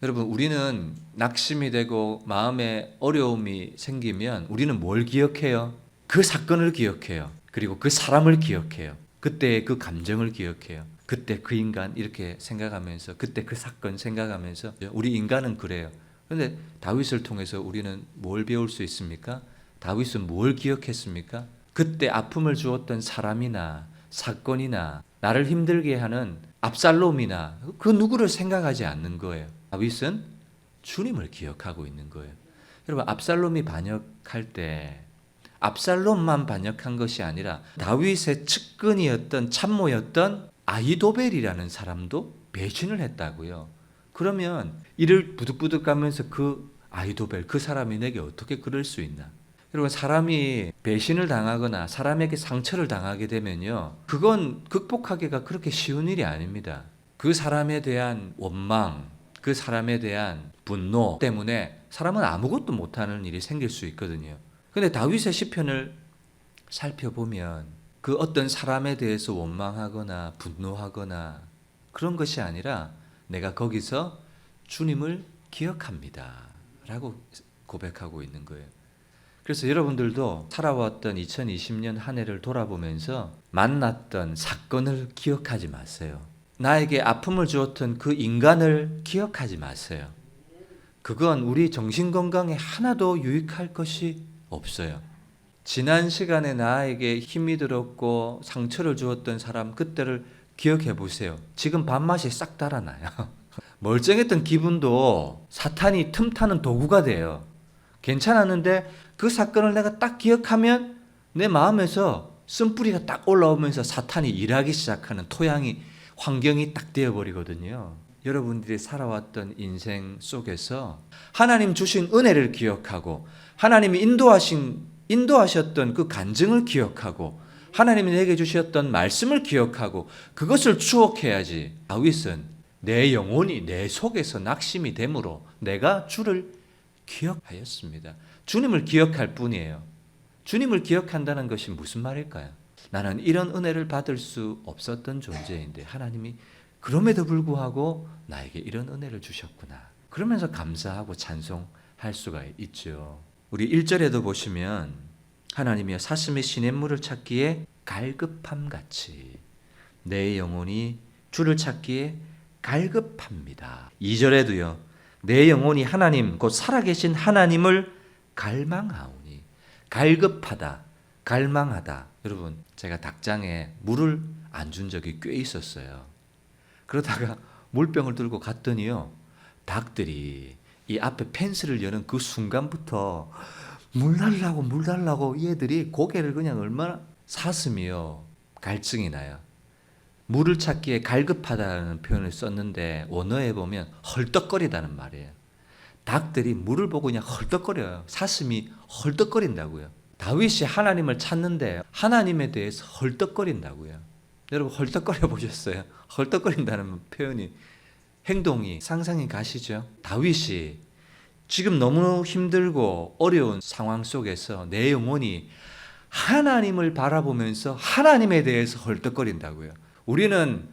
여러분, 우리는 낙심이 되고 마음에 어려움이 생기면 우리는 뭘 기억해요? 그 사건을 기억해요. 그리고 그 사람을 기억해요. 그때의 그 감정을 기억해요. 그때 그 인간 이렇게 생각하면서, 그때 그 사건 생각하면서, 우리 인간은 그래요. 그런데 다윗을 통해서 우리는 뭘 배울 수 있습니까? 다윗은 뭘 기억했습니까? 그때 아픔을 주었던 사람이나 사건이나 나를 힘들게 하는 압살롬이나 그 누구를 생각하지 않는 거예요. 다윗은 주님을 기억하고 있는 거예요. 여러분, 압살롬이 반역할 때 압살롬만 반역한 것이 아니라 다윗의 측근이었던 참모였던 아히도벨이라는 사람도 배신을 했다고요. 그러면 이를 부득부득 가면서 그 아히도벨, 그 사람이 내게 어떻게 그럴 수 있나? 여러분, 사람이 배신을 당하거나 사람에게 상처를 당하게 되면요, 그건 극복하기가 그렇게 쉬운 일이 아닙니다. 그 사람에 대한 원망, 그 사람에 대한 분노 때문에 사람은 아무것도 못하는 일이 생길 수 있거든요. 근데 다윗의 시편을 살펴보면 그 어떤 사람에 대해서 원망하거나 분노하거나 그런 것이 아니라 내가 거기서 주님을 기억합니다 라고 고백하고 있는 거예요. 그래서 여러분들도 살아왔던 2020년 한 해를 돌아보면서 만났던 사건을 기억하지 마세요. 나에게 아픔을 주었던 그 인간을 기억하지 마세요. 그건 우리 정신건강에 하나도 유익할 것이 없어요. 지난 시간에 나에게 힘이 들었고 상처를 주었던 사람, 그때를 기억해 보세요. 지금 밥맛이 싹 달아나요. 멀쩡했던 기분도 사탄이 틈타는 도구가 돼요. 괜찮았는데 그 사건을 내가 딱 기억하면 내 마음에서 쓴뿌리가 딱 올라오면서 사탄이 일하기 시작하는 토양이, 환경이 딱 되어버리거든요. 여러분들이 살아왔던 인생 속에서 하나님 주신 은혜를 기억하고 하나님이 인도하셨던 그 간증을 기억하고 하나님이 내게 주셨던 말씀을 기억하고 그것을 추억해야지. 다윗은 내 영혼이 내 속에서 낙심이 되므로 내가 주를 기억하였습니다. 주님을 기억할 뿐이에요. 주님을 기억한다는 것이 무슨 말일까요? 나는 이런 은혜를 받을 수 없었던 존재인데 하나님이 그럼에도 불구하고 나에게 이런 은혜를 주셨구나. 그러면서 감사하고 찬송할 수가 있죠. 우리 1절에도 보시면 하나님이여 사슴의 시냇물을 찾기에 갈급함같이 내 영혼이 주를 찾기에 갈급합니다. 2절에도요. 내 영혼이 하나님 곧 살아계신 하나님을 갈망하오니. 갈급하다, 갈망하다. 여러분, 제가 닭장에 물을 안 준 적이 꽤 있었어요. 그러다가 물병을 들고 갔더니요, 닭들이 이 앞에 펜스를 여는 그 순간부터 물 달라고 얘들이 고개를 그냥 얼마나, 사슴이요 갈증이 나요. 물을 찾기에 갈급하다는 표현을 썼는데 원어에 보면 헐떡거리다는 말이에요. 닭들이 물을 보고 그냥 헐떡거려요. 사슴이 헐떡거린다고요. 다윗이 하나님을 찾는데 하나님에 대해서 헐떡거린다고요. 여러분, 헐떡거려 보셨어요? 헐떡거린다는 표현이, 행동이 상상이 가시죠? 다윗이 지금 너무 힘들고 어려운 상황 속에서 내 영혼이 하나님을 바라보면서 하나님에 대해서 헐떡거린다고요. 우리는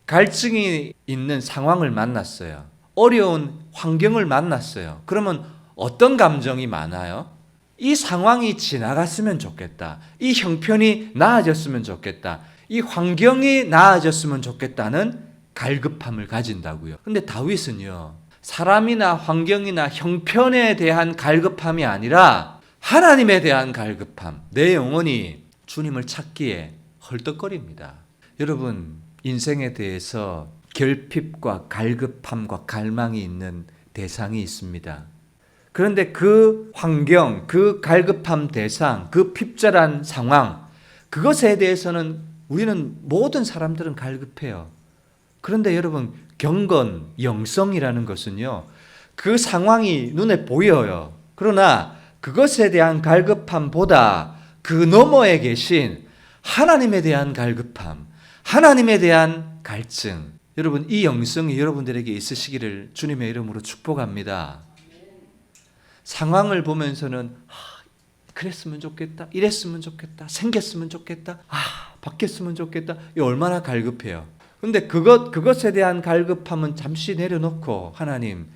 갈증이 있는 상황을 만났어요. 어려운 환경을 만났어요. 그러면 어떤 감정이 많아요? 이 상황이 지나갔으면 좋겠다. 이 형편이 나아졌으면 좋겠다. 이 환경이 나아졌으면 좋겠다는 갈급함을 가진다고요. 근데 다윗은요, 사람이나 환경이나 형편에 대한 갈급함이 아니라 하나님에 대한 갈급함, 내 영혼이 주님을 찾기에 헐떡거립니다. 여러분, 인생에 대해서 결핍과 갈급함과 갈망이 있는 대상이 있습니다. 그런데 그 환경, 그 갈급함 대상, 그 핍절한 상황, 그것에 대해서는 우리는 모든 사람들은 갈급해요. 그런데 여러분, 경건, 영성이라는 것은요, 그 상황이 눈에 보여요. 그러나 그것에 대한 갈급함보다 그 너머에 계신 하나님에 대한 갈급함, 하나님에 대한 갈증, 여러분, 이 영성이 여러분들에게 있으시기를 주님의 이름으로 축복합니다. 상황을 보면서는 그랬으면 좋겠다, 이랬으면 좋겠다, 생겼으면 좋겠다, 바뀌었으면 좋겠다, 이 얼마나 갈급해요. 근데 그것에 대한 갈급함은 잠시 내려놓고 하나님,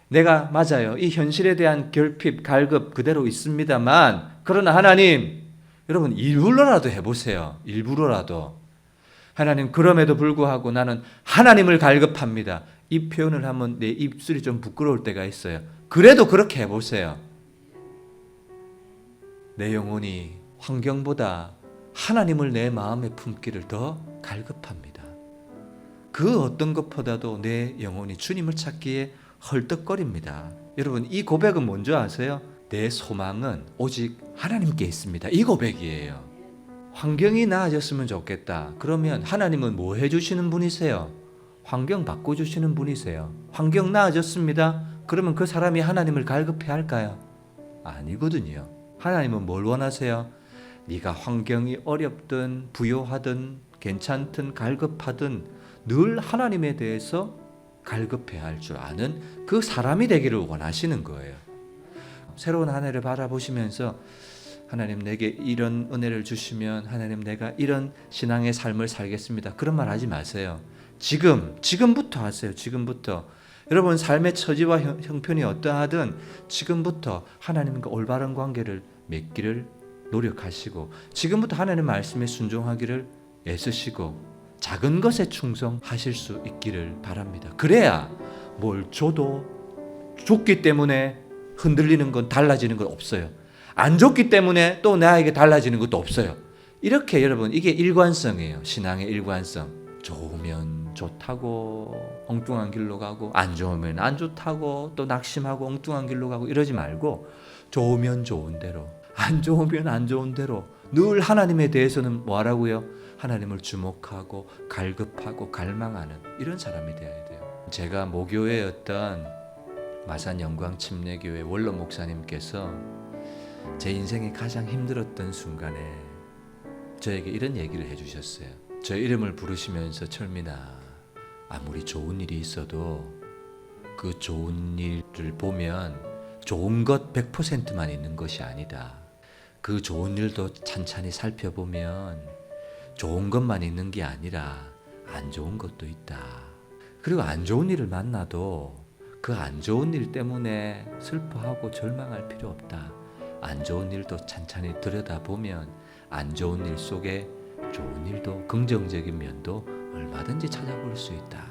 내가 맞아요. 이 현실에 대한 결핍, 갈급 그대로 있습니다만, 그러나 하나님, 여러분 일부러라도 해보세요. 일부러라도. 하나님, 그럼에도 불구하고 나는 하나님을 갈급합니다. 이 표현을 하면 내 입술이 좀 부끄러울 때가 있어요. 그래도 그렇게 해보세요. 내 영혼이 환경보다 하나님을 내 마음에 품기를 더 갈급합니다. 그 어떤 것보다도 내 영혼이 주님을 찾기에 헐떡거립니다. 여러분, 이 고백은 뭔지 아세요? 내 소망은 오직 하나님께 있습니다. 이 고백이에요. 환경이 나아졌으면 좋겠다. 그러면 하나님은 뭐 해주시는 분이세요? 환경 바꿔주시는 분이세요. 환경 나아졌습니다. 그러면 그 사람이 하나님을 갈급해 할까요? 아니거든요. 하나님은 뭘 원하세요? 네가 환경이 어렵든 부요하든 괜찮든 갈급하든 늘 하나님에 대해서 갈급해야 할 줄 아는 그 사람이 되기를 원하시는 거예요. 새로운 한 해를 바라보시면서 하나님 내게 이런 은혜를 주시면 하나님 내가 이런 신앙의 삶을 살겠습니다. 그런 말 하지 마세요. 지금부터 하세요. 지금부터. 여러분 삶의 처지와 형편이 어떠하든 지금부터 하나님과 올바른 관계를 맺기를 노력하시고 지금부터 하나님 말씀에 순종하기를 애쓰시고 작은 것에 충성하실 수 있기를 바랍니다. 그래야 뭘 줘도 줬기 때문에 흔들리는 건 달라지는 건 없어요. 안 줬기 때문에 또 나에게 달라지는 것도 없어요. 이렇게 여러분 이게 일관성이에요. 신앙의 일관성. 좋으면 좋다고 엉뚱한 길로 가고 안 좋으면 안 좋다고 또 낙심하고 엉뚱한 길로 가고 이러지 말고 좋으면 좋은 대로 안 좋으면 안 좋은 대로 늘 하나님에 대해서는 뭐하라고요? 하나님을 주목하고 갈급하고 갈망하는 이런 사람이 되어야 돼요. 제가 모교회였던 마산 영광침례교회 원로 목사님께서 제 인생이 가장 힘들었던 순간에 저에게 이런 얘기를 해주셨어요. 저 이름을 부르시면서 철민아, 아무리 좋은 일이 있어도 그 좋은 일을 보면 좋은 것 100%만 있는 것이 아니다. 그 좋은 일도 찬찬히 살펴보면 좋은 것만 있는 게 아니라 안 좋은 것도 있다. 그리고 안 좋은 일을 만나도 그 안 좋은 일 때문에 슬퍼하고 절망할 필요 없다. 안 좋은 일도 찬찬히 들여다보면 안 좋은 일 속에 좋은 일도 긍정적인 면도 얼마든지 찾아볼 수 있다.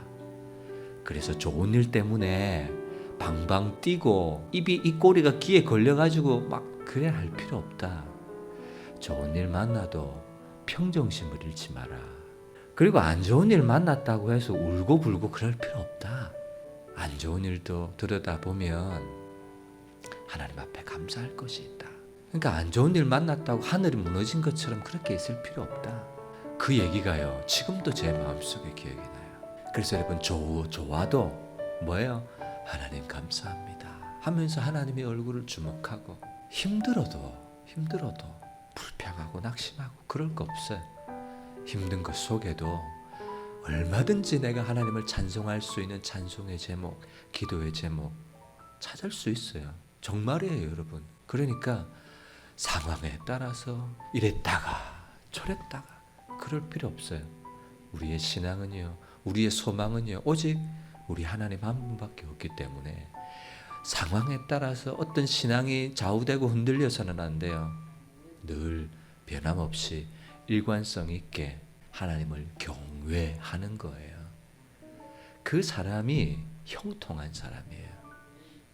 그래서 좋은 일 때문에 방방 뛰고 입꼬리가 귀에 걸려가지고 막 그래 할 필요 없다. 좋은 일 만나도 평정심을 잃지 마라. 그리고 안 좋은 일 만났다고 해서 울고 불고 그럴 필요 없다. 안 좋은 일도 들여다보면 하나님 앞에 감사할 것이 있다. 그러니까 안 좋은 일 만났다고 하늘이 무너진 것처럼 그렇게 있을 필요 없다. 그 얘기가요 지금도 제 마음속에 기억이 나요. 그래서 여러분 좋아도 뭐예요? 하나님 감사합니다 하면서 하나님의 얼굴을 주목하고 힘들어도 불평하고 낙심하고 그럴 거 없어요. 힘든 것 속에도 얼마든지 내가 하나님을 찬송할 수 있는 찬송의 제목, 기도의 제목 찾을 수 있어요. 정말이에요 여러분. 그러니까 상황에 따라서 이랬다가 저랬다가 그럴 필요 없어요. 우리의 신앙은요, 우리의 소망은요 오직 우리 하나님 한 분밖에 없기 때문에 상황에 따라서 어떤 신앙이 좌우되고 흔들려서는 안 돼요. 늘 변함없이 일관성 있게 하나님을 경외하는 거예요. 그 사람이 형통한 사람이에요.